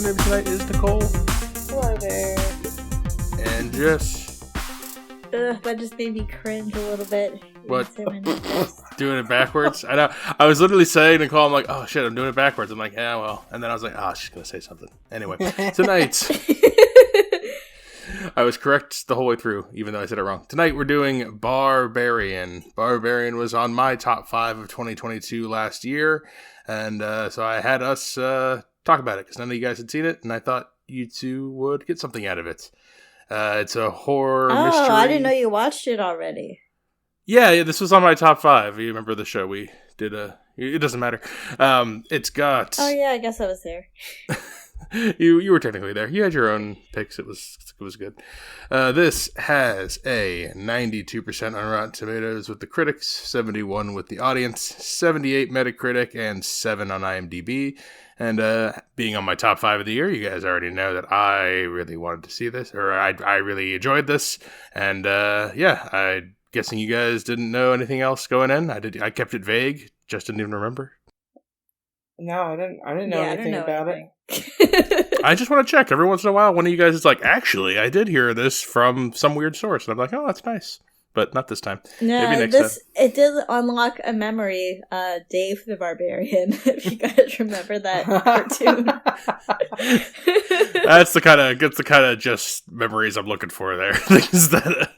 joining me tonight is Nicole. Hello there. And Jess. That just made me cringe a little bit. What? Doing it backwards? I know. I was literally saying to Nicole, I'm like, oh shit, I'm doing it backwards. I'm like, yeah, well. And then I was like, oh, she's going to say something. Anyway, tonight, I was correct the whole way through, even though I said it wrong. Tonight, we're doing Barbarian. Barbarian was on my top 5 of 2022 last year. And so I had us talk about it because none of you guys had seen it. And I thought you two would get something out of it. It's a horror mystery. Oh, I didn't know you watched it already. Yeah, this was on my top 5. You remember the show we did? It doesn't matter. It's got. Oh yeah, I guess I was there. you were technically there. You had your own picks. It was good. This has a 92% on Rotten Tomatoes with the critics, 71 with the audience, 78 Metacritic, and 7 on IMDb. And being on my top 5 of the year, you guys already know that I really wanted to see this, or I really enjoyed this. And I'm guessing you guys didn't know anything else going in. I kept it vague. Just didn't even remember. No, I didn't know anything about it. I just want to check every once in a while. One of you guys is like, actually, I did hear this from some weird source, and I'm like, oh, that's nice, but not this time. No, maybe next time. It did unlock a memory. Dave the Barbarian, if you guys remember that cartoon. That's the kind of just memories I'm looking for there. Things that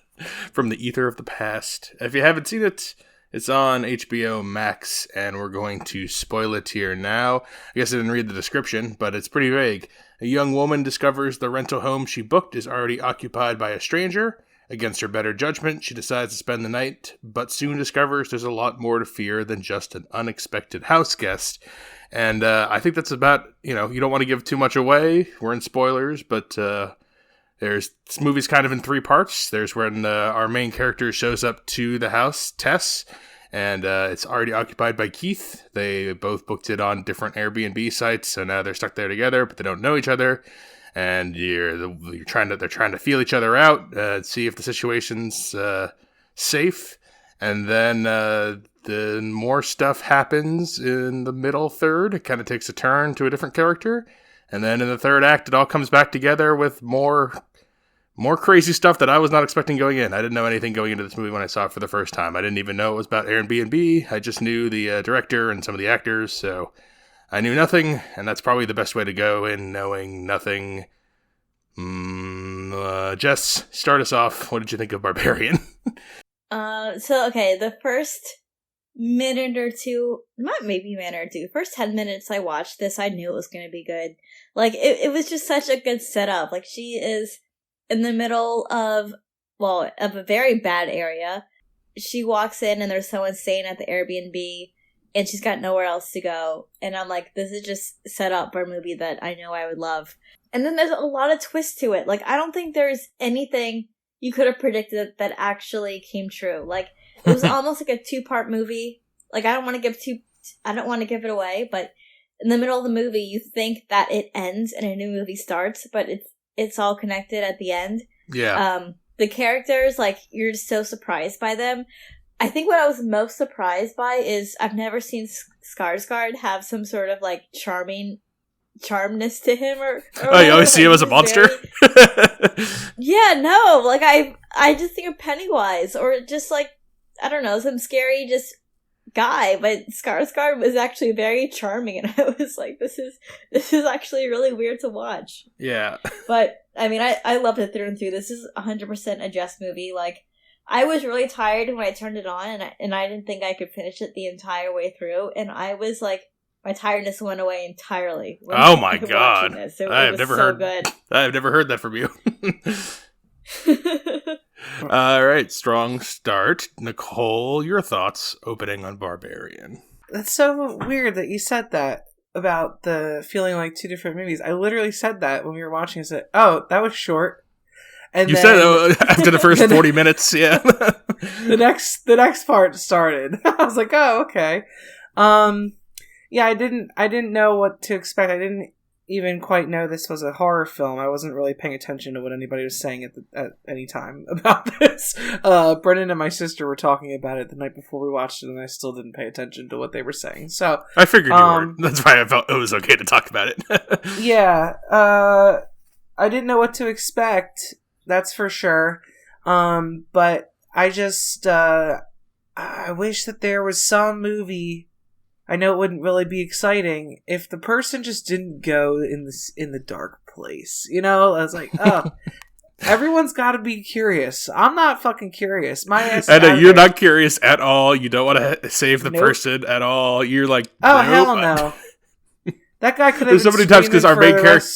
from the ether of the past. If you haven't seen it, it's on HBO Max, and we're going to spoil it here now. I guess I didn't read the description, but it's pretty vague. A young woman discovers the rental home she booked is already occupied by a stranger. Against her better judgment, she decides to spend the night, but soon discovers there's a lot more to fear than just an unexpected house guest. And I think that's about, you don't want to give too much away. We're in spoilers, but this movie's kind of in 3 parts. There's when our main character shows up to the house, Tess, and it's already occupied by Keith. They both booked it on different Airbnb sites, so now they're stuck there together, but they don't know each other. And they're trying to feel each other out, see if the situation's safe. And then the more stuff happens in the middle third. It kind of takes a turn to a different character. And then in the third act, it all comes back together with more crazy stuff that I was not expecting going in. I didn't know anything going into this movie when I saw it for the first time. I didn't even know it was about Airbnb. I just knew the director and some of the actors, so I knew nothing, and that's probably the best way to go in knowing nothing. Jess, start us off. What did you think of Barbarian? The first minute or two, not maybe minute or two, first 10 minutes I watched this, I knew it was going to be good. Like, it was just such a good setup. Like, she is in the middle of a very bad area. She walks in and there's someone staying at the Airbnb, and she's got nowhere else to go. And I'm like, this is just set up for a movie that I know I would love. And then there's a lot of twists to it. Like, I don't think there's anything you could have predicted that actually came true. Like, it was almost like a 2-part movie. Like, I don't want to give it away, but in the middle of the movie, you think that it ends and a new movie starts, but it's all connected at the end. Yeah. The characters, like, you're just so surprised by them. I think what I was most surprised by is I've never seen Skarsgård have some sort of, like, charmness to him or oh, you always see him as a monster? Yeah, no, like, I just think of Pennywise, or just, like, I don't know, some scary just guy, but Skarsgård was actually very charming, and I was like, this is actually really weird to watch. Yeah. But, I mean, I loved it through and through. This is 100% a Jess movie. Like, I was really tired when I turned it on, and I didn't think I could finish it the entire way through, and I was like, my tiredness went away entirely. Oh my god! I've never heard that from you. All right, strong start. Nicole, your thoughts opening on Barbarian. That's so weird that you said that about the feeling like 2 different movies. I literally said that when we were watching. I said, "Oh, that was short." And you then, said after the first 40 minutes, yeah. the next part started. I was like, "Oh, okay." Yeah, I didn't know what to expect. I didn't even quite know this was a horror film. I wasn't really paying attention to what anybody was saying at any time about this. Brennan and my sister were talking about it the night before we watched it, and I still didn't pay attention to what they were saying. So I figured you were. That's why I felt it was okay to talk about it. Yeah. I didn't know what to expect. That's for sure. But I just, I wish that there was some movie. I know it wouldn't really be exciting if the person just didn't go in the dark place. You know, I was like, oh, everyone's got to be curious. I'm not fucking curious. My ass. And you're not curious at all. You don't want to save the person at all. You're like, oh, nope. hell no. That guy could have. There's so many times because our main character.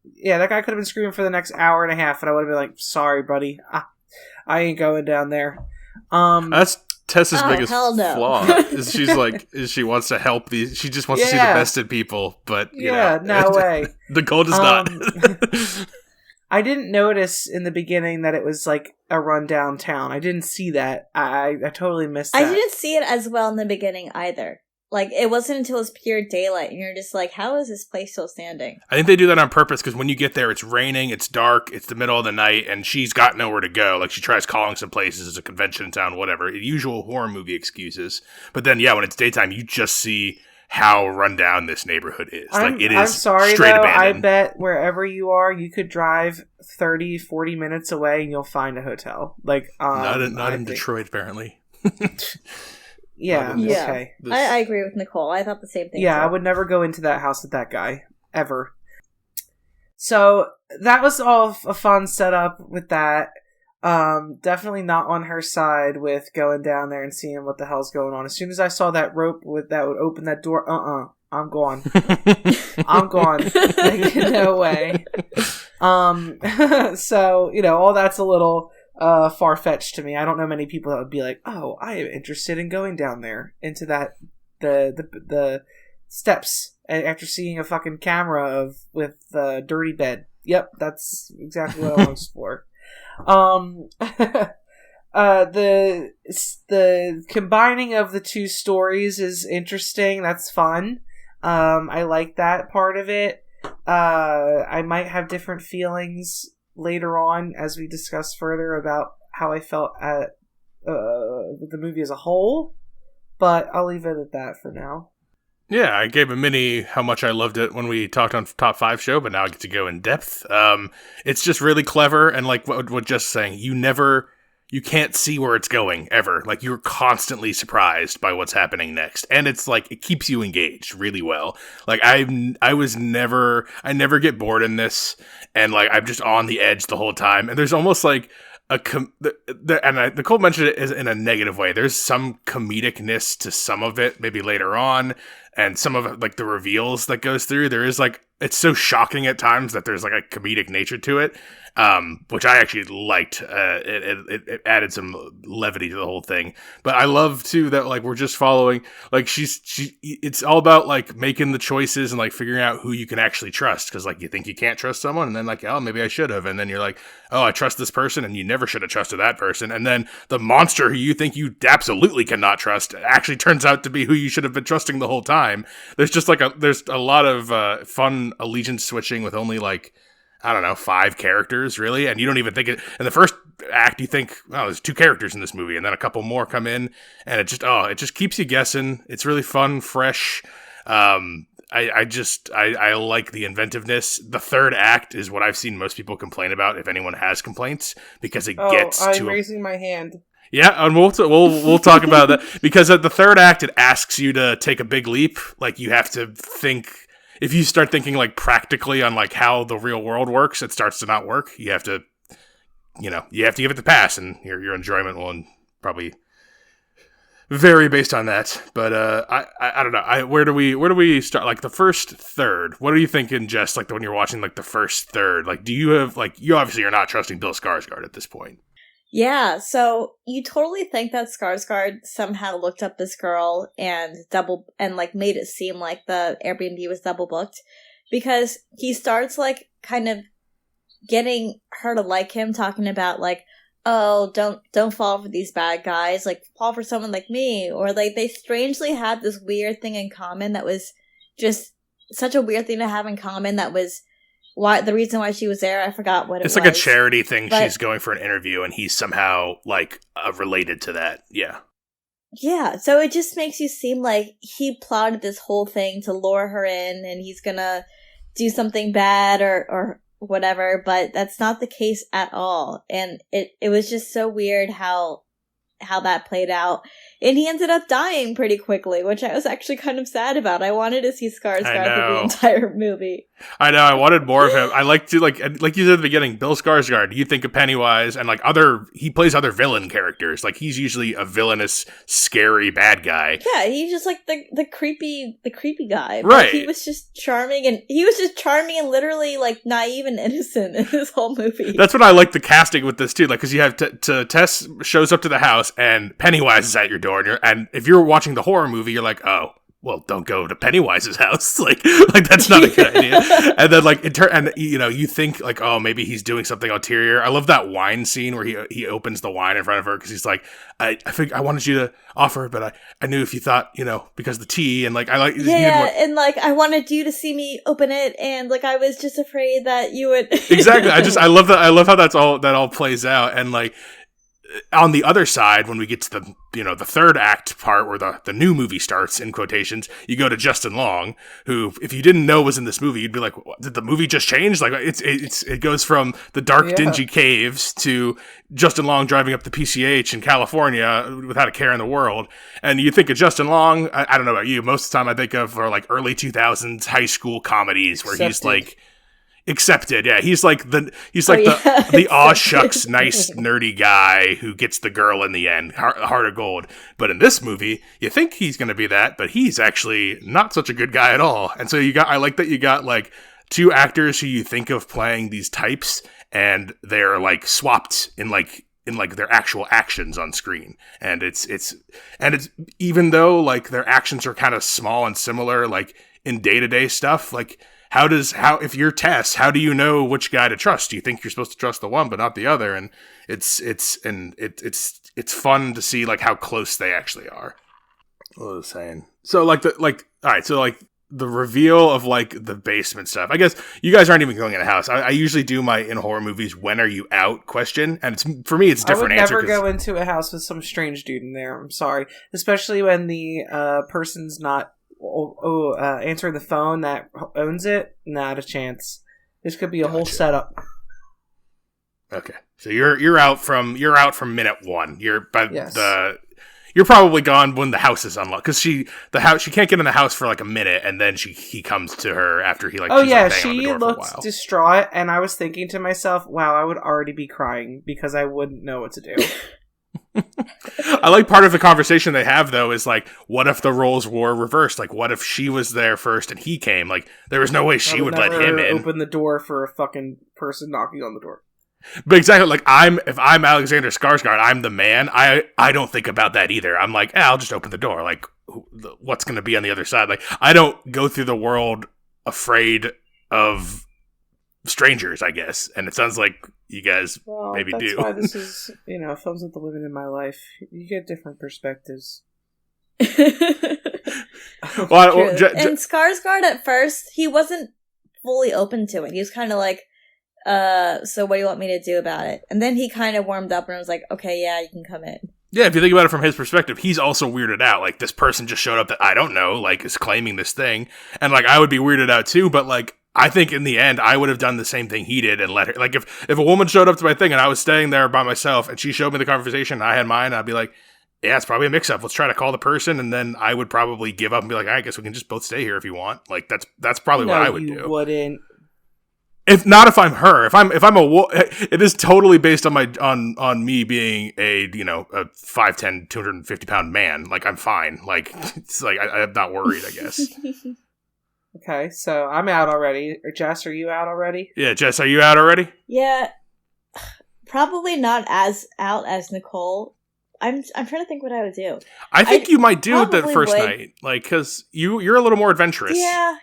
Yeah, that guy could have been screaming for the next hour and a half, and I would have been like, "Sorry, buddy, I ain't going down there." That's Tessa's biggest no. flaw. Is she wants to help these. She just wants to see the best in people, but you know, no way. The goal does not. I didn't notice in the beginning that it was like a rundown town. I didn't see that. I totally missed that. I didn't see it as well in the beginning either. Like, it wasn't until it's pure daylight, and you're just like, how is this place still standing? I think they do that on purpose, because when you get there, it's raining, it's dark, it's the middle of the night, and she's got nowhere to go. Like, she tries calling some places, it's a convention town, whatever. Usual horror movie excuses. But then, yeah, when it's daytime, you just see how run down this neighborhood is. It is I'm sorry, straight though, abandoned. I bet wherever you are, you could drive 30, 40 minutes away, and you'll find a hotel. Like, not in Detroit, apparently. Yeah, okay. I agree with Nicole. I thought the same thing. Yeah, too. I would never go into that house with that guy. Ever. So, that was all a fun setup with that. Definitely not on her side with going down there and seeing what the hell's going on. As soon as I saw that rope that would open that door, I'm gone. I'm gone. No way. So, you know, all that's a little far-fetched to me. I don't know many people that would be like, oh, I am interested in going down there into that the steps after seeing a fucking camera with a dirty bed. Yep, that's exactly what I want to explore. The combining of the two stories is interesting. That's fun. I like that part of it. I might have different feelings later on as we discuss further about how I felt at the movie as a whole, but I'll leave it at that for now. Yeah, I gave a mini how much I loved it when we talked on Top 5 show, but now I get to go in depth. It's just really clever, and like what Jess saying, you can't see where it's going, ever. Like, you're constantly surprised by what's happening next. And it's like, it keeps you engaged really well. Like, I never get bored in this, and like, I'm just on the edge the whole time. And there's almost like Nicole mentioned it in a negative way. There's some comedicness to some of it, maybe later on, and some of it, like the reveals that goes through. There is like, it's so shocking at times that there's like a comedic nature to it, which I actually liked. It added some levity to the whole thing. But I love too that like we're just following, like it's all about like making the choices and like figuring out who you can actually trust, because like you think you can't trust someone, and then like, oh, maybe I should have, and then you're like, oh, I trust this person, and you never should have trusted that person, and then the monster who you think you absolutely cannot trust actually turns out to be who you should have been trusting the whole time. There's just like there's a lot of fun allegiance switching with only like, I don't know, 5 characters, really, and you don't even think it. In the first act, you think, oh, there's 2 characters in this movie, and then a couple more come in, and it just keeps you guessing. It's really fun, fresh. I like the inventiveness. The third act is what I've seen most people complain about, if anyone has complaints, because it gets I'm raising my hand. Yeah, and we'll talk about that, because at the third act, it asks you to take a big leap. Like, you have to think. If you start thinking like practically on like how the real world works, it starts to not work. You have to give it the pass, and your enjoyment will probably vary based on that. But I don't know. Where do we start? Like the first third. What are you thinking, Jess? Like when you're watching like the first third, like do you have like, you obviously are not trusting Bill Skarsgård at this point. Yeah, so you totally think that Skarsgård somehow looked up this girl and like made it seem like the Airbnb was double booked, because he starts like kind of getting her to like him, talking about like, oh, don't fall for these bad guys, like fall for someone like me, or like they strangely had this weird thing in common that was just such a weird thing to have in common. That was why the reason why she was there. I forgot what it was. It's like a charity thing. But she's going for an interview, and he's somehow like related to that. Yeah. yeah, so it just makes you seem like he plotted this whole thing to lure her in, and he's gonna do something bad or whatever. But that's not the case at all. And it was just so weird how that played out. And he ended up dying pretty quickly, which I was actually kind of sad about. I wanted to see Skarsgård through the entire movie. I know, I wanted more of him. I like to, like you said at the beginning, Bill Skarsgård, you think of Pennywise and like he plays other villain characters. Like he's usually a villainous, scary bad guy. Yeah, he's just like the creepy guy. Right. But he was just charming and literally like naive and innocent in this whole movie. That's what I like the casting with this too. Like, cause you have Tess shows up to the house and Pennywise is at your door. And if you're watching the horror movie, you're like, oh, well, don't go to Pennywise's house. like that's not a good idea. And then like you think like, oh, maybe he's doing something ulterior. I love that wine scene where he opens the wine in front of her because he's like, I think I wanted you to offer, but I knew if you thought, because the tea and like I like and like I wanted you to see me open it, and like I was just afraid that you would exactly. I love that. I love how that all plays out. And like on the other side, when we get to the third act part where the new movie starts, in quotations, you go to Justin Long, who, if you didn't know was in this movie, you'd be like, what, did the movie just change? Like it goes from the dark, dingy caves to Justin Long driving up the PCH in California without a care in the world. And you think of Justin Long, I don't know about you, most of the time I think of like early 2000s high school comedies where he's like, Accepted, yeah. He's like the aw shucks nice nerdy guy who gets the girl in the end, heart of gold. But in this movie, you think he's going to be that, but he's actually not such a good guy at all. And so I like that you got like two actors who you think of playing these types, and they're like swapped in their actual actions on screen. And it's even though like their actions are kind of small and similar, like in day-to-day stuff, like if you're Tess, how do you know which guy to trust? Do you think you're supposed to trust the one but not the other? And it's fun to see like how close they actually are. What was I saying? So the reveal of like the basement stuff. I guess you guys aren't even going in a house. I usually do my in horror movies, when are you out question, and for me it's a different answer. I would never go into a house with some strange dude in there. I'm sorry, especially when the person's not answering the phone that owns it. Not a chance. This could be a whole setup. Okay, so you're out from minute one. You're probably gone when the house is unlocked, because she can't get in the house for like a minute, and then he comes to her after he like. Oh yeah, she looked distraught, and I was thinking to myself, wow, I would already be crying because I wouldn't know what to do. I like part of the conversation they have though is like, what if the roles were reversed? Like, what if she was there first and he came? Like, there was no way she would let him in. Open the door for a fucking person knocking on the door. But exactly, like if I'm Alexander Skarsgård, I'm the man. I don't think about that either. I'm like, I'll just open the door. Like, what's going to be on the other side? Like, I don't go through the world afraid of strangers, I guess. And it sounds like you guys maybe do. That's why this is, films with the women in my life. You get different perspectives. And Skarsgård at first, he wasn't fully open to it. He was kind of like, so what do you want me to do about it? And then he kind of warmed up and was like, okay, yeah, you can come in. Yeah, if you think about it from his perspective, he's also weirded out. Like, this person just showed up that I don't know, like, is claiming this thing. And, like, I would be weirded out too, but, like, I think in the end, I would have done the same thing he did and let her. Like, if a woman showed up to my thing and I was staying there by myself and she showed me the conversation and I had mine, I'd be like, yeah, it's probably a mix-up. Let's try to call the person, and then I would probably give up and be like, I guess we can just both stay here if you want. Like, that's probably what I would do. You wouldn't. If I'm her, if I'm it is totally based on me being a 5'10", 250 pound man. Like, I'm fine. Like, it's like I'm not worried, I guess. Okay, so I'm out already. Jess, are you out already? Yeah, Jess, are you out already? Yeah, probably not as out as Nicole. I'm trying to think what I would do. I think you might do it the first night, like, because you're a little more adventurous. Yeah,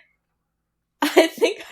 I think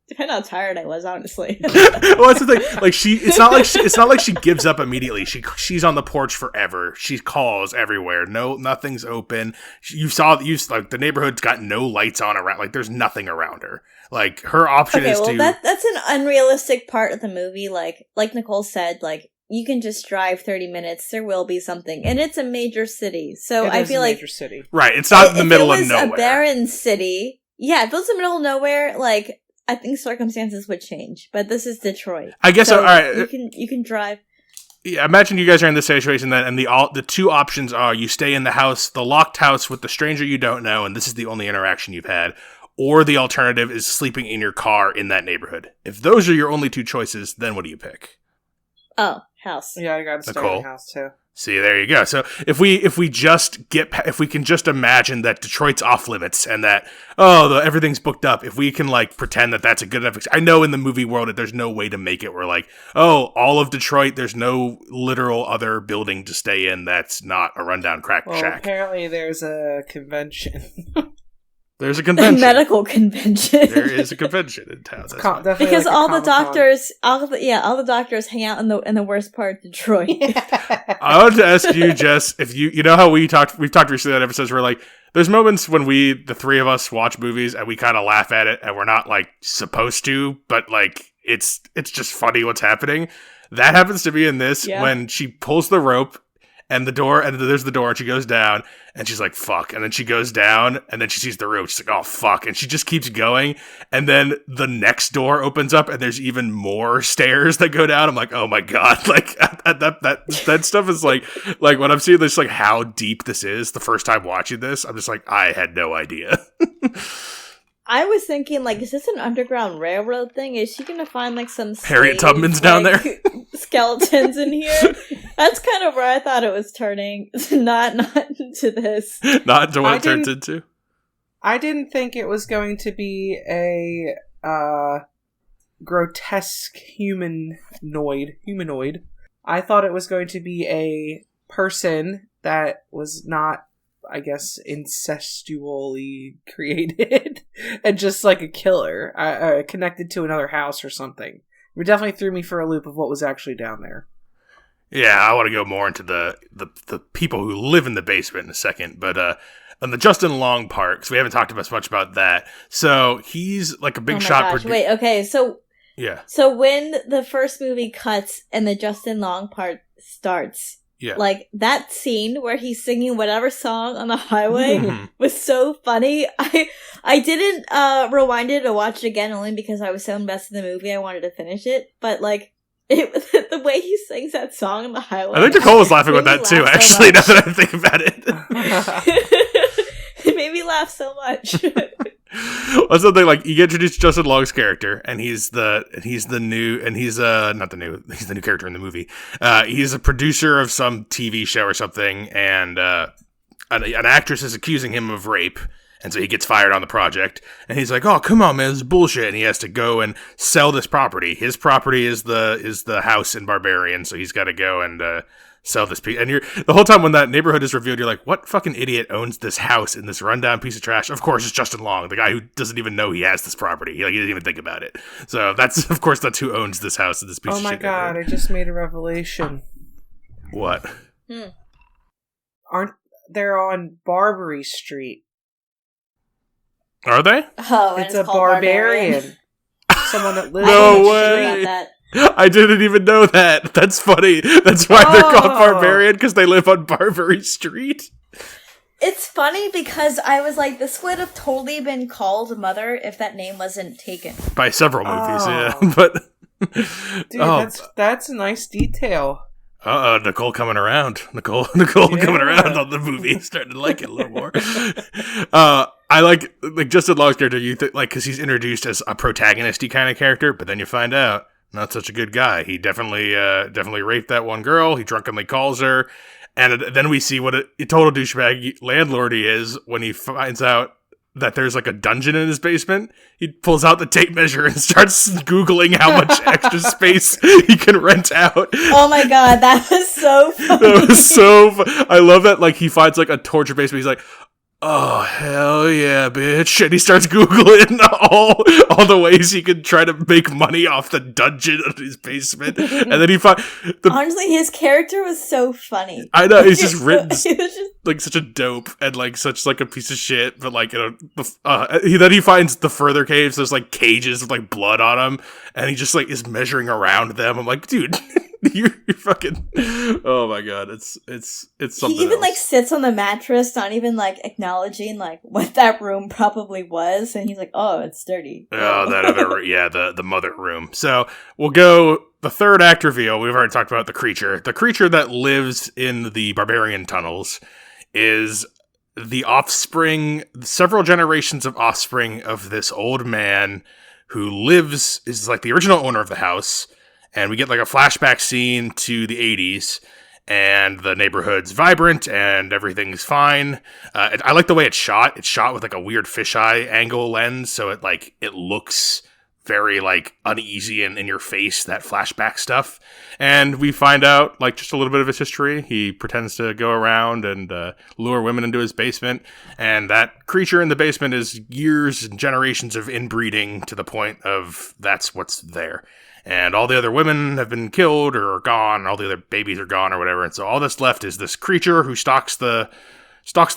Depending on how tired I was, honestly. Well, that's the thing. Like it's not like she gives up immediately. She's on the porch forever. She calls everywhere. Nothing's open. Like the neighborhood's got no lights on around. Like there's nothing around her. Like her option is to. That's an unrealistic part of the movie. Like Nicole said, like you can just drive 30 minutes. There will be something, and it's a major city. So I feel like major city. Right. It's not in the middle of nowhere. If it was a barren city, yeah, if it was in the middle of nowhere, like. I think circumstances would change, but this is Detroit. I guess so. All right, you can drive. Yeah, imagine you guys are in this situation then, and the two options are you stay in the house, the locked house with the stranger you don't know, and this is the only interaction you've had, or the alternative is sleeping in your car in that neighborhood. If those are your only two choices, then what do you pick? Oh, house. Yeah, I got to stay in the house too. See, there you go. So if we can just imagine that Detroit's off limits and that everything's booked up, if we can like pretend that that's a good enough. I know in the movie world that there's no way to make it where like all of Detroit, there's no literal other building to stay in that's not a rundown crack shack. Apparently there's a convention. There's a convention. A medical convention. There is a convention in town. Because like all the doctors, all the doctors hang out in the worst part of Detroit. I wanted to ask you, Jess, if you know how we've talked recently on episodes where like there's moments when the three of us watch movies and we kind of laugh at it and we're not like supposed to, but like it's just funny what's happening. That happens to me in this when she pulls the rope. And there's the door, and she goes down, and she's like, fuck. And then she goes down, and then she sees the rope. She's like, oh, fuck. And she just keeps going. And then the next door opens up, and there's even more stairs that go down. I'm like, oh my God. Like, that stuff is like when I'm seeing this, like, how deep this is the first time watching this, I'm just like, I had no idea. I was thinking, like, is this an Underground Railroad thing? Is she gonna find, like, some Harriet Tubman's down there? Skeletons in here? That's kind of where I thought it was turning. Not into this. Not into what it turns into? I didn't think it was going to be a grotesque humanoid. I thought it was going to be a person that was not, I guess, incestually created and just like a killer connected to another house or something. It definitely threw me for a loop of what was actually down there. Yeah, I want to go more into the people who live in the basement in a second, but on the Justin Long part, because we haven't talked much about that. So he's like a big shot. Wait, okay, so yeah. So when the first movie cuts and the Justin Long part starts. Yeah. Like, that scene where he's singing whatever song on the highway was so funny. I didn't rewind it or watch it again only because I was so invested in the movie I wanted to finish it. But, like, the way he sings that song on the highway... I think Nicole was laughing with that too, actually, now that I think about it. It made me laugh so much. Well, something like you get introduced to Justin Long's character, and he's the new character in the movie. He's a producer of some TV show or something, and an actress is accusing him of rape, and so he gets fired on the project. And he's like, "Oh, come on, man, this is bullshit." And he has to go and sell this property. His property is the house in Barbarian, so he's got to go and sell this piece. And the whole time when that neighborhood is revealed, you're like, what fucking idiot owns this house in this rundown piece of trash? Of course, it's Justin Long, the guy who doesn't even know he has this property. He didn't even think about it. So that's who owns this house in this piece of shit. Oh my God, I just made a revelation. What? Aren't they on Barbary Street? Are they? Oh, it's a Barbarian. Someone that lives no on the way. street. I didn't even know that. That's funny. That's why they're called Barbarian, because they live on Barbary Street. It's funny because I was like, this would have totally been called Mother if that name wasn't taken. By several movies, yeah. But dude, that's a nice detail. Nicole coming around. Nicole coming around on the movie. Starting to like it a little more. I like Justin Long's character, you think, like, because he's introduced as a protagonist-y kind of character, but then you find out not such a good guy. He definitely raped that one girl. He drunkenly calls her. And then we see what a total douchebag landlord he is when he finds out that there's like a dungeon in his basement. He pulls out the tape measure and starts Googling how much extra space he can rent out. Oh my God, that was so funny. That was so I love that, like, he finds like a torture basement. He's like, oh, hell yeah, bitch. And he starts Googling all the ways he could try to make money off the dungeon of his basement. And then he finds... Honestly, his character was so funny. I know, he's just written It was just like such a dope and like such like a piece of shit, but like then he finds the further caves. There's like cages with like blood on them, and he just like is measuring around them. I'm like, dude, you're fucking. Oh my god, it's something. he even else. like sits on the mattress, not even like acknowledging like what that room probably was, and he's like, "Oh, it's dirty." Oh, that other, yeah, the mother room. So we'll go the third act reveal. We've already talked about the creature. The creature that lives in the barbarian tunnels is the offspring, several generations of offspring of this old man who is like the original owner of the house. And we get like a flashback scene to the 80s. And the neighborhood's vibrant and everything's fine. I like the way it's shot. It's shot with like a weird fisheye angle lens, so it looks very like uneasy and in your face, that flashback stuff. And we find out like just a little bit of his history. He pretends to go around and lure women into his basement, and that creature in the basement is years and generations of inbreeding to the point of that's what's there. And all the other women have been killed or are gone. All the other babies are gone or whatever. And so all that's left is this creature who stalks the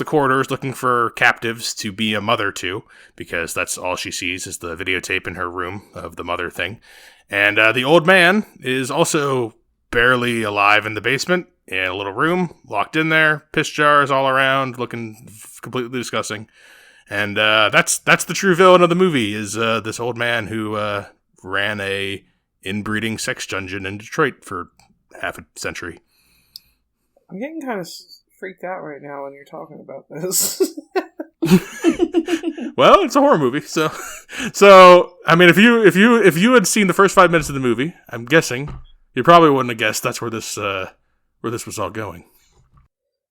corridors looking for captives to be a mother to, because that's all she sees is the videotape in her room of the mother thing. And the old man is also barely alive in the basement in a little room, locked in there, piss jars all around, looking completely disgusting. And that's the true villain of the movie, is this old man who ran a inbreeding sex dungeon in Detroit for half a century. I'm getting kind of freaked out right now when you're talking about this. Well, it's a horror movie, so I mean, if you had seen the first 5 minutes of the movie, I'm guessing you probably wouldn't have guessed that's where this was all going.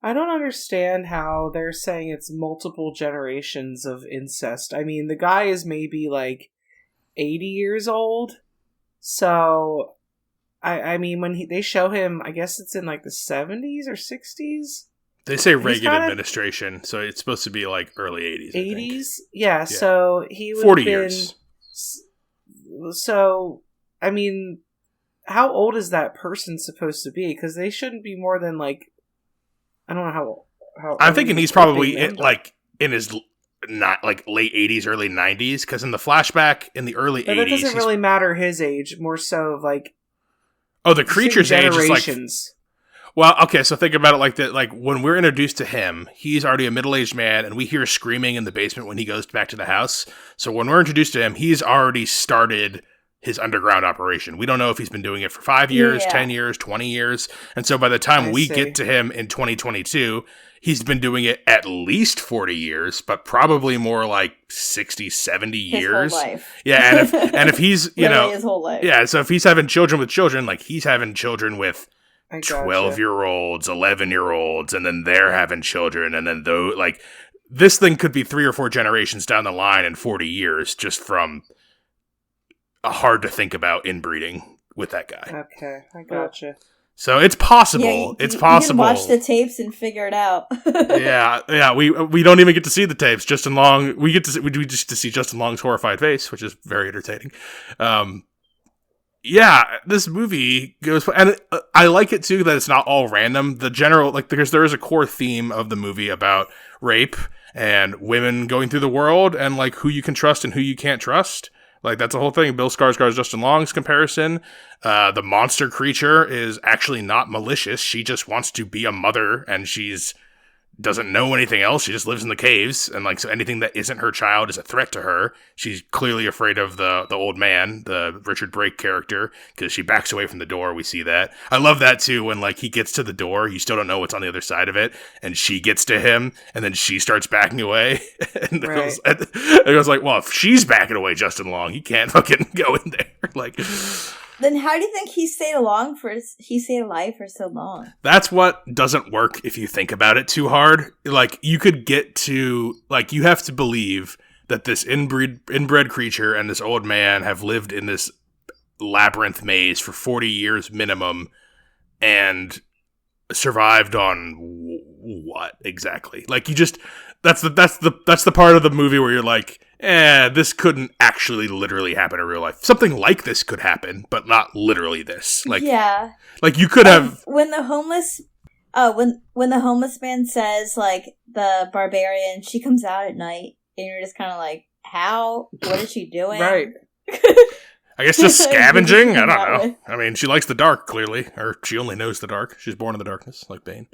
I don't understand how they're saying it's multiple generations of incest. I mean, the guy is maybe like 80 years old. So, I mean, when they show him, I guess it's in like the 70s or 60s? They say Reagan administration, so it's supposed to be like early 80s. 80s? Yeah, so he would 40 have been, years. So, I mean, how old is that person supposed to be? Because they shouldn't be more than like, I don't know how I'm thinking he's probably in his not like late 80s, early 90s, because in the flashback in the early 80s, that doesn't really matter his age. More so of like, the creature's age is like. generations. Well, okay, so think about it like that. Like when we're introduced to him, he's already a middle-aged man, and we hear screaming in the basement when he goes back to the house. So when we're introduced to him, he's already started his underground operation. We don't know if he's been doing it for 5 years, 10 years, 20 years. And so by the time we get to him in 2022, he's been doing it at least 40 years, but probably more like 60, 70 years. His whole life. Yeah, and if he's, his whole life. Yeah, so if he's having children with children, like he's having children with 12-year-olds, 11-year-olds, and then they're having children, and then this thing could be 3 or 4 generations down the line in 40 years just from a hard to think about inbreeding with that guy. Okay, I gotcha. So it's possible. Yeah, it's possible. You can watch the tapes and figure it out. yeah. We don't even get to see the tapes. Justin Long. We just to see Justin Long's horrified face, which is very entertaining. Yeah, this movie goes, and I like it too that it's not all random. The general, because there is a core theme of the movie about rape and women going through the world and like who you can trust and who you can't trust. Like that's the whole thing. Bill Skarsgård's Justin Long's comparison. The monster creature is actually not malicious. She just wants to be a mother, and doesn't know anything else. She just lives in the caves, and so anything that isn't her child is a threat to her. She's clearly afraid of the old man, the Richard Brake character, because she backs away from the door. We see that. I love that too, when he gets to the door, you still don't know what's on the other side of it, and she gets to him, and then she starts backing away. And it goes like, well, if she's backing away, Justin Long, he can't fucking go in there. Then how do you think he stayed alive for so long? That's what doesn't work if you think about it too hard. You could get to, you have to believe that this inbred creature and this old man have lived in this labyrinth maze for 40 years minimum and survived on what exactly? that's the part of the movie where you're like, this couldn't actually literally happen in real life. Something like this could happen, but not literally this. Like, yeah, like you could have when the homeless when the homeless man says like the barbarian, she comes out at night, and you're just kind of like, how? What is she doing? Right. I guess just scavenging? I don't know. I mean, she likes the dark, clearly. Or she only knows the dark. She's born in the darkness, like Bane.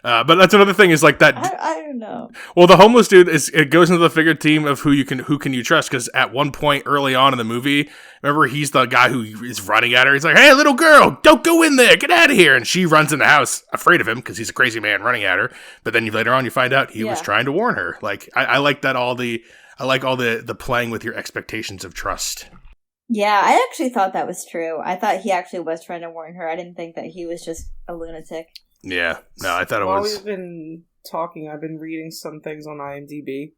But that's another thing is like that. I don't know. Well, the homeless dude it goes into the figure team of who can you trust, because at one point early on in the movie, remember, he's the guy who is running at her. He's like, "Hey, little girl, don't go in there. Get out of here!" And she runs in the house, afraid of him because he's a crazy man running at her. But then later on, you find out he was trying to warn her. Like I like that I like all the playing with your expectations of trust. Yeah, I actually thought that was true. I thought he actually was trying to warn her. I didn't think that he was just a lunatic. Yeah, no, I thought it While was. we've been talking, I've been reading some things on IMDb,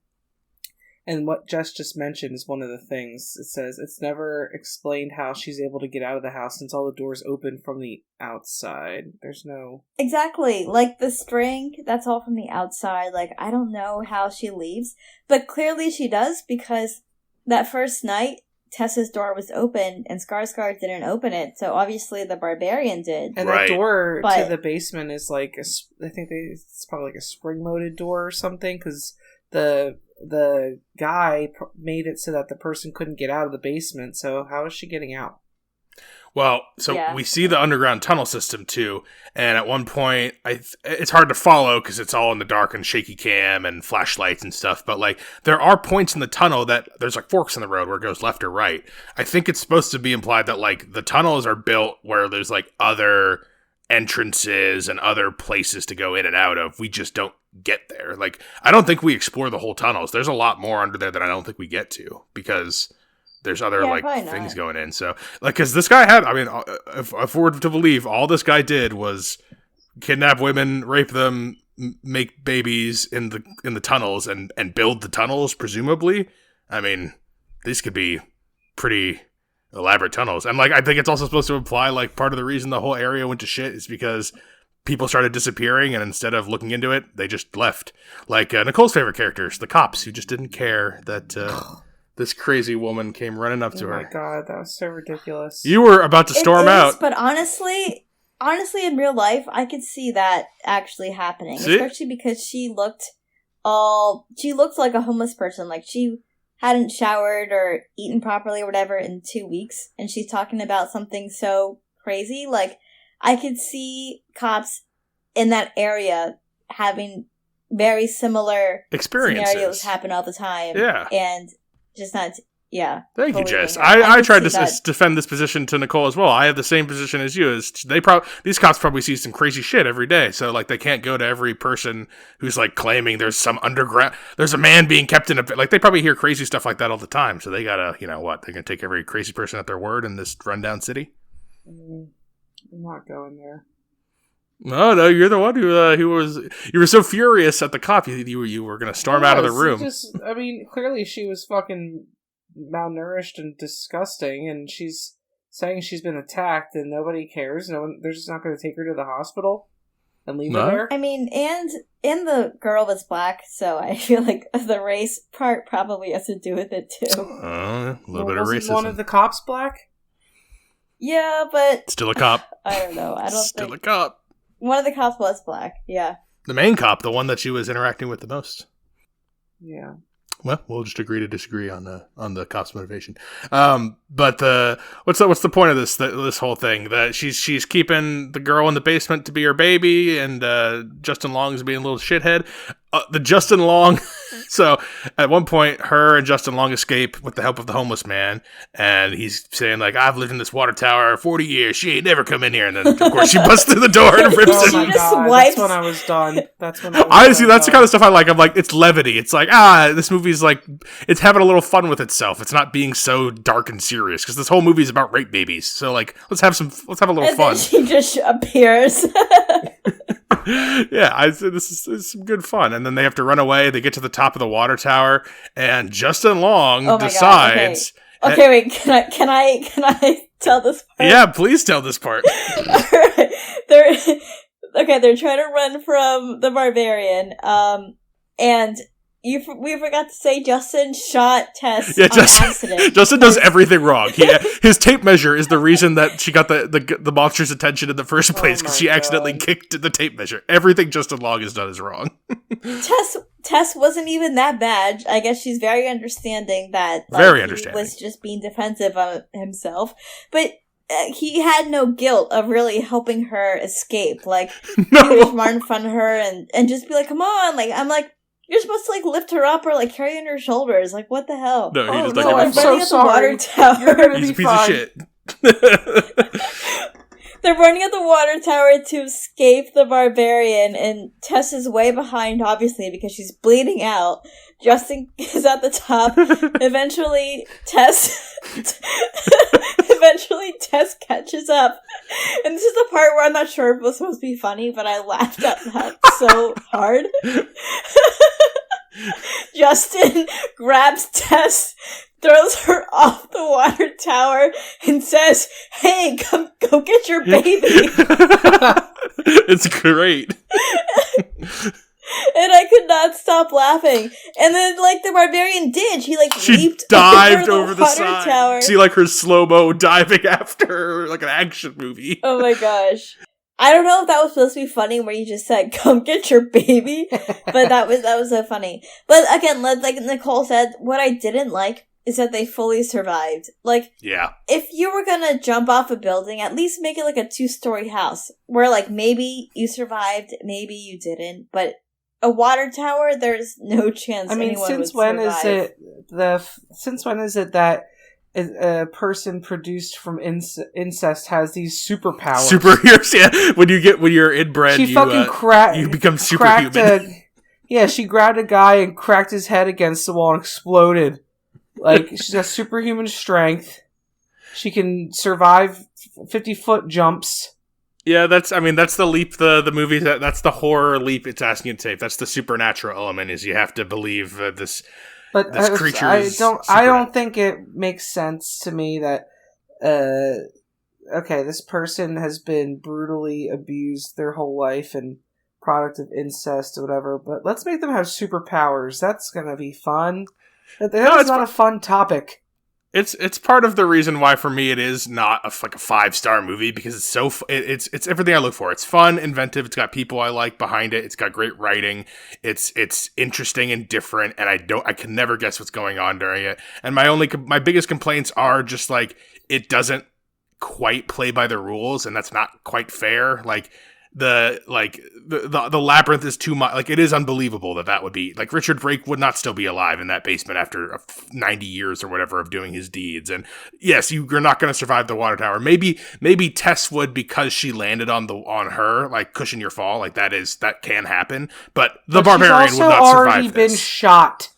and what Jess just mentioned is one of the things. It says it's never explained how she's able to get out of the house since all the doors open from the outside. There's no... Exactly. Like, the string, that's all from the outside. Like, I don't know how she leaves, but clearly she does, because that first night, Tessa's door was open, and Skarsgård didn't open it, so obviously the barbarian did. And Right. that door to the basement is like, I think it's probably like a spring-loaded door or something, because the guy made it so that the person couldn't get out of the basement, so how is she getting out? Well, so we see the underground tunnel system too, and at one point, it's hard to follow because it's all in the dark and shaky cam and flashlights and stuff. But like, there are points in the tunnel that there's like forks in the road where it goes left or right. I think it's supposed to be implied that like the tunnels are built where there's like other entrances and other places to go in and out of. We just don't get there. Like, I don't think we explore the whole tunnels. There's a lot more under there that I don't think we get to because there's other things going in. So like, because this guy had, I mean, if we're to believe, all this guy did was kidnap women, rape them, make babies in the tunnels, and build the tunnels. Presumably, I mean, these could be pretty elaborate tunnels. And like, I think it's also supposed to imply like part of the reason the whole area went to shit is because people started disappearing, and instead of looking into it, they just left. Like Nicole's favorite characters, the cops, who just didn't care that. This crazy woman came running up to her. Oh my god, that was so ridiculous. You were about to storm out. But honestly, in real life, I could see that actually happening. See? Especially because she looked like a homeless person. Like, she hadn't showered or eaten properly or whatever in 2 weeks. And she's talking about something so crazy. Like, I could see cops in that area having very similar experiences. Scenarios happen all the time. Yeah. And just not, Thank you, Jess. I tried to defend this position to Nicole as well. I have the same position as you. Is these cops probably see some crazy shit every day, so like they can't go to every person who's like claiming there's a man being kept in a, like they probably hear crazy stuff like that all the time. So they gotta, they're gonna take every crazy person at their word in this rundown city. I'm not going there. No, you're the one who was. You were so furious at the cop. You were going to storm out of the room. I mean, clearly she was fucking malnourished and disgusting, and she's saying she's been attacked, and nobody cares. They're just not going to take her to the hospital and leave her there. I mean, and the girl was black, so I feel like the race part probably has to do with it too. A little bit of racism. One of the cops black? Yeah, but still a cop. I don't know. Still a cop. One of the cops was black, yeah. The main cop, the one that she was interacting with the most. Yeah. Well, we'll just agree to disagree on the cop's motivation. But what's the point of this whole thing? That she's keeping the girl in the basement to be her baby, and Justin Long is being a little shithead. The Justin Long. So at one point, her and Justin Long escape with the help of the homeless man, and he's saying like, "I've lived in this water tower 40 years. She ain't never come in here." And then of course she busts through the door and rips Oh it. my god! That's when I was done. Honestly, that's the kind of stuff I like. I'm like, it's levity. It's like, this movie's like, it's having a little fun with itself. It's not being so dark and serious because this whole movie is about rape babies. So like, let's have a little fun. Then she just appears. Yeah, this is some good fun. And then they have to run away. They get to the top of the water tower, and Justin Long decides. God, okay, wait. Can I tell this part? Yeah, please tell this part. They're trying to run from the barbarian. And we forgot to say Justin shot Tess Yeah, on accident. Justin does everything wrong. His tape measure is the reason that she got the monster's attention in the first place, because she accidentally kicked the tape measure. Everything Justin Long has done is wrong. Tess wasn't even that bad. I guess she's very understanding that he was just being defensive of himself. But he had no guilt of really helping her escape. Like, No. he would just run in front of her and just be like, come on. Like, I'm like, you're supposed to, like, lift her up or, like, carry her on your shoulders. Like, what the hell? No, he just I'm so running at the water tower. You're gonna He's be a piece fine. of shit. They're running at the water tower to escape the barbarian, and Tess is way behind, obviously, because she's bleeding out. Justin is at the top. Eventually, Tess catches up. And this is the part where I'm not sure if it was supposed to be funny, but I laughed at that so hard. Justin grabs Tess, throws her off the water tower, and says, "Hey, go get your baby." It's great. And I could not stop laughing. And then, like, the barbarian did. She leaped dived over the water side. tower. See, like, her slow-mo diving after her, like an action movie. Oh my gosh. I don't know if that was supposed to be funny where you just said, "Come get your baby," but that was so funny. But again, like Nicole said, what I didn't like is that they fully survived. Like, Yeah. if you were gonna jump off a building, at least make it like a 2-story house where, like, maybe you survived, maybe you didn't, but a water tower, there's no chance. I mean, anyone since would when survive. since when is it that a person produced from incest has these superpowers? Superheroes, yeah. When you're inbred, She fucking you become superhuman. She grabbed a guy and cracked his head against the wall and exploded. Like, she's got superhuman strength. She can survive 50-foot jumps. Yeah, that's the leap. The movie that's the horror leap it's asking you to take. That's the supernatural element. Is you have to believe this. But this creature I don't think it makes sense to me that okay, this person has been brutally abused their whole life and product of incest or whatever, but let's make them have superpowers. That's gonna be fun. That's not a fun topic. It's part of the reason why for me it is not a 5-star movie, because it's so it's everything I look for. It's fun, inventive. It's got people I like behind it. It's got great writing. It's interesting and different, and I can never guess what's going on during it. And my biggest complaints are just like it doesn't quite play by the rules, and that's not quite fair. Like the labyrinth is too much. Like, it is unbelievable that would be like Richard Brake would not still be alive in that basement after 90 years or whatever of doing his deeds. And yes, you're not going to survive the water tower. Maybe Tess would, because she landed on her, like, cushion your fall. Like, that can happen. But the barbarian would not survive. She's also already been shot.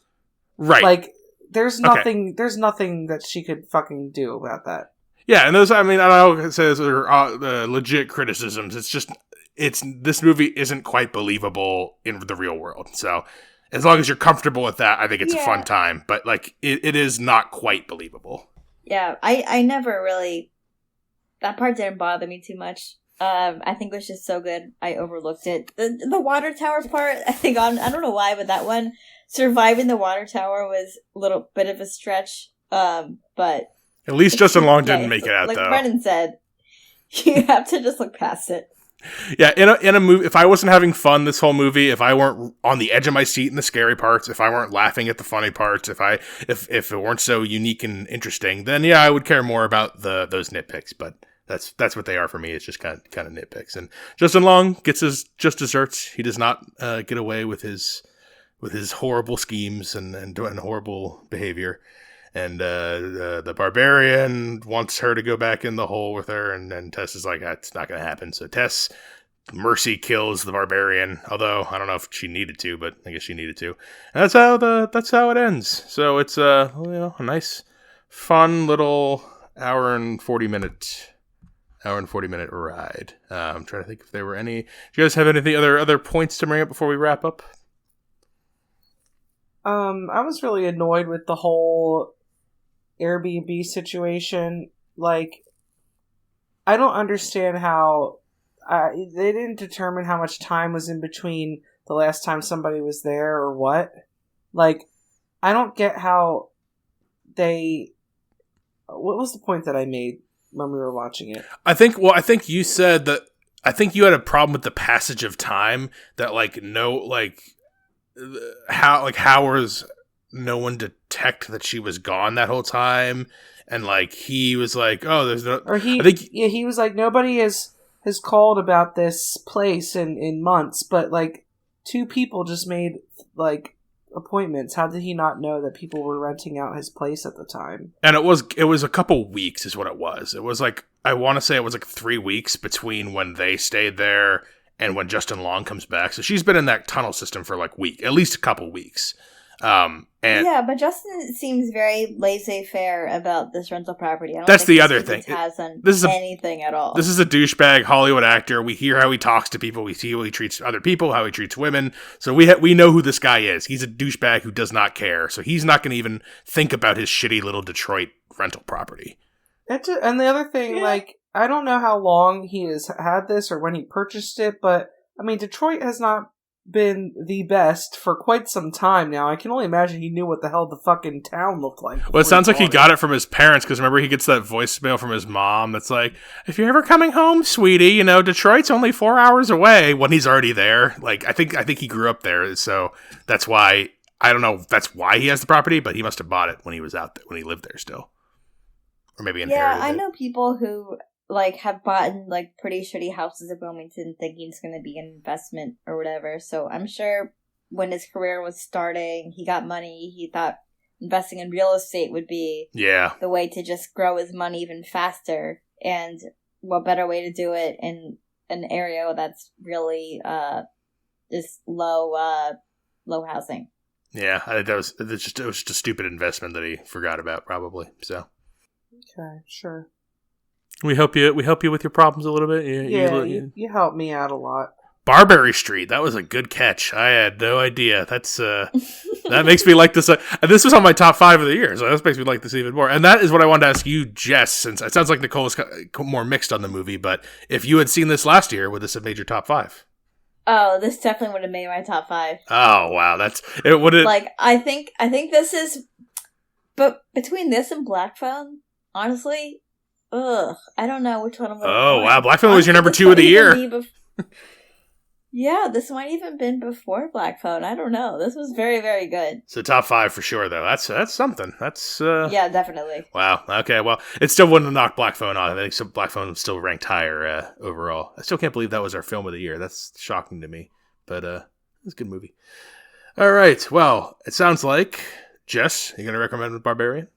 Right. Like, there's nothing that she could fucking do about that. Yeah, and those, I mean, I don't know if those are legit criticisms. It's just, this movie isn't quite believable in the real world. So as long as you're comfortable with that, I think it's a fun time. But, like, it is not quite believable. Yeah, I never really, that part didn't bother me too much. I think it was just so good, I overlooked it. The water tower part, I think, I don't know why, but that one, surviving the water tower was a little bit of a stretch. But at least Justin Long didn't make it out, like though. Like Brennan said, you have to just look past it. Yeah, in a movie, if I wasn't having fun this whole movie, if I weren't on the edge of my seat in the scary parts, if I weren't laughing at the funny parts, if it weren't so unique and interesting, then yeah, I would care more about those nitpicks. But that's what they are for me. It's just kind of nitpicks. And Justin Long gets his just desserts. He does not get away with his horrible schemes and horrible behavior. And the barbarian wants her to go back in the hole with her, and Tess is like, that's not going to happen. So Tess mercy kills the barbarian, although I don't know if she needed to, but I guess she needed to. And that's how it ends. So it's a nice, fun little hour and 40 minute ride. I'm trying to think if there were any. Do you guys have anything other points to bring up before we wrap up? I was really annoyed with the whole Airbnb situation. Like, I don't understand how they didn't determine how much time was in between the last time somebody was there or what. Like, I don't get how they... What was the point that I made when we were watching it? I think you said that, I think you had a problem with the passage of time, that how was no one detect that she was gone that whole time, and like he was like, oh, there's no, Or he was like, nobody has called about this place in months, but like 2 people just made like appointments. How did he not know that people were renting out his place at the time? And it was a couple weeks is what it was. It was like, I want to say it was like 3 weeks between when they stayed there and when Justin Long comes back. So she's been in that tunnel system for like at least a couple weeks. And yeah, but Justin seems very laissez-faire about this rental property. I don't that's think the other thing. This is anything at all. This is a douchebag Hollywood actor. We hear how he talks to people. We see how he treats other people, how he treats women. So we know who this guy is. He's a douchebag who does not care. So he's not going to even think about his shitty little Detroit rental property. And the other thing, like, I don't know how long he has had this or when he purchased it, but I mean, Detroit has not been the best for quite some time now. I can only imagine he knew what the hell the fucking town looked like. Well, it sounds like he got it from his parents, because remember he gets that voicemail from his mom that's like, if you're ever coming home, sweetie, Detroit's only 4 hours away, when he's already there. Like, I think he grew up there, so that's why, I don't know if that's why he has the property, but he must have bought it when he was out there, when he lived there still. Or maybe inherited it. I know people who like have bought like pretty shitty houses in Wilmington thinking it's going to be an investment or whatever. So I'm sure when his career was starting, he got money. He thought investing in real estate would be the way to just grow his money even faster. And what better way to do it in an area that's really just low housing. Yeah, I think it was just a stupid investment that he forgot about, probably. So okay, sure. We help you with your problems a little bit. You help me out a lot. Barberry Street, that was a good catch. I had no idea. That's that makes me like this. This was on my top 5 of the year, so that makes me like this even more. And that is what I wanted to ask you, Jess, since it sounds like Nicole is more mixed on the movie. But if you had seen this last year, would this have made your top 5? Oh, this definitely would have made my top 5. Oh wow, that's it. Would it? Like I think this is, but between this and Black Phone, honestly. Ugh, I don't know which one I'm going to Oh, wow. Black Phone was your number 2 of the year. Yeah, this might even been before Black Phone. I don't know. This was very, very good. So top 5 for sure, though. That's something. That's yeah, definitely. Wow. Okay. Well, it still wouldn't knock Black Phone off. I think Black Phone was still ranked higher overall. I still can't believe that was our film of the year. That's shocking to me. But it's a good movie. All right. Well, it sounds like Jess, you gonna recommend Barbarian?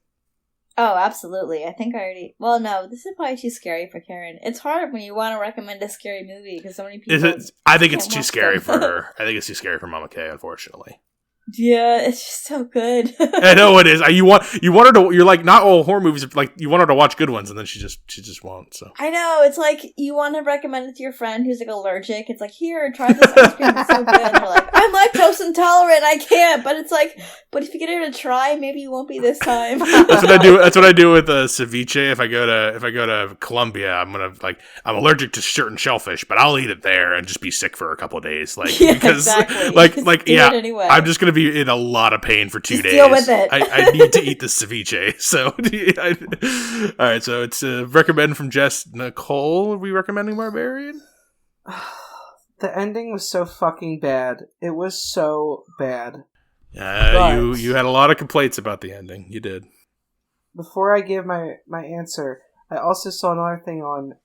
Oh, absolutely. I think I already... Well, no, this is probably too scary for Karen. It's hard when you want to recommend a scary movie because so many people... I think it's too scary for her. I think it's too scary for Mama K, unfortunately. Yeah, it's just so good. I know it is. You want her to. You're like, not all horror movies. Like, you want her to watch good ones, and then she just won't. So I know, it's like you want to recommend it to your friend who's like allergic. It's like, here, try this ice cream. It's so good. And they're like, I'm lactose intolerant. I can't. But it's like, but if you get her to try, maybe you won't be this time. That's what I do. That's what I do with ceviche. If I go to Colombia, I'm allergic to certain shellfish, but I'll eat it there and just be sick for a couple of days. Like, yeah, because exactly. Anyway. I'm just gonna be in a lot of pain for 2 days. Deal with it. I need to eat this ceviche. So, all right. So it's recommend from Jess. Nicole, are we recommending Barbarian? The ending was so fucking bad. It was so bad. You had a lot of complaints about the ending. You did. Before I give my answer, I also saw another thing on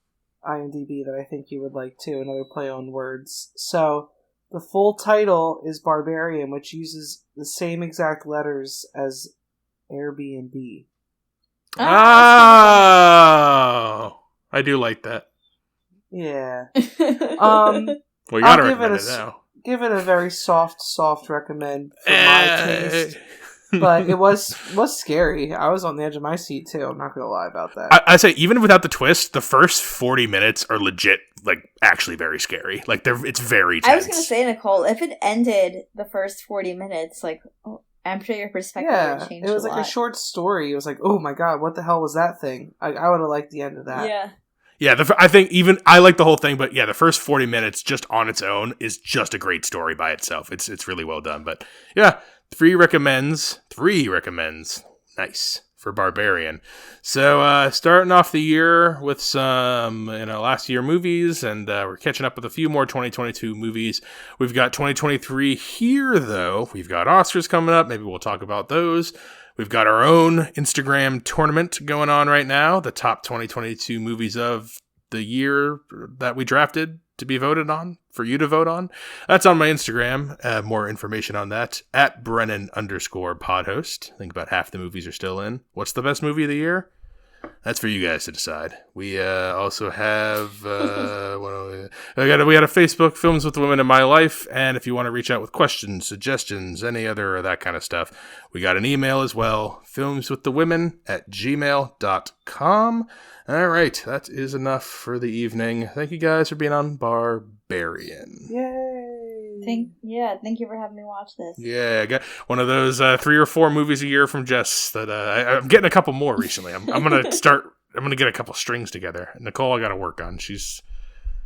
IMDb that I think you would like too. Another play on words. So. The full title is Barbarian, which uses the same exact letters as Airbnb. Oh, I do like that. Yeah. Well, you gotta recommend it now. Give it a very soft recommend for my taste. But it was scary. I was on the edge of my seat too. I'm not gonna lie about that. I say even without the twist, the first 40 minutes are legit, like actually very scary. Like it's very tense. I was gonna say, Nicole, if it ended the first 40 minutes, like I'm sure your perspective would change. It was like a short story. It was like, oh my god, what the hell was that thing? I would have liked the end of that. Yeah. Yeah, I think even I like the whole thing, but yeah, the first 40 minutes just on its own is just a great story by itself. It's really well done. But yeah, Three recommends. Nice. For Barbarian. So starting off the year with some last year movies, and we're catching up with a few more 2022 movies. We've got 2023 here, though. We've got Oscars coming up. Maybe we'll talk about those. We've got our own Instagram tournament going on right now. The top 2022 movies of the year that we drafted to be voted on, for you to vote on. That's on my Instagram. More information on that at Brennan_podhost. I think about half the movies are still in. What's the best movie of the year? That's for you guys to decide. We also have we had a Facebook, Films with the Women in My Life, and if you want to reach out with questions, suggestions, any other of that kind of stuff, we got an email as well, filmswiththewomen@gmail.com. All right, that is enough for the evening. Thank you guys for being on Barbarian. Yay! Thank you for having me watch this. Yeah, I got one of those 3 or 4 movies a year from Jess that I'm getting a couple more recently. I'm gonna get a couple strings together. Nicole, I got to work on. She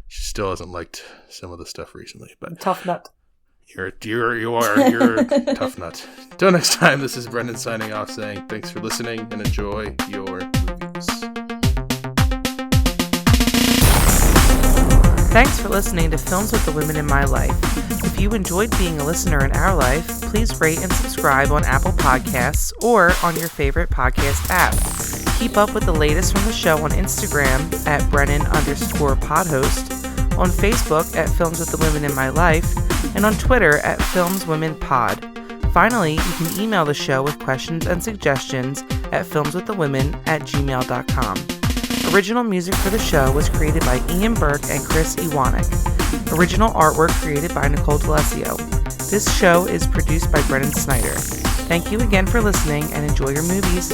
still hasn't liked some of the stuff recently, but tough nut. You're a tough nut. Till next time, this is Brendan signing off, saying thanks for listening and enjoy your movies. Thanks for listening to Films with the Women in My Life. If you enjoyed being a listener in our life, please rate and subscribe on Apple Podcasts or on your favorite podcast app. Keep up with the latest from the show on Instagram at Brennan_podhost, on Facebook at Films with the Women in My Life, and on Twitter at FilmsWomenPod. Finally, you can email the show with questions and suggestions at filmswiththewomen@gmail.com. Original music for the show was created by Ian Burke and Chris Iwanek. Original artwork created by Nicole D'Alessio. This show is produced by Brennan Snyder. Thank you again for listening and enjoy your movies.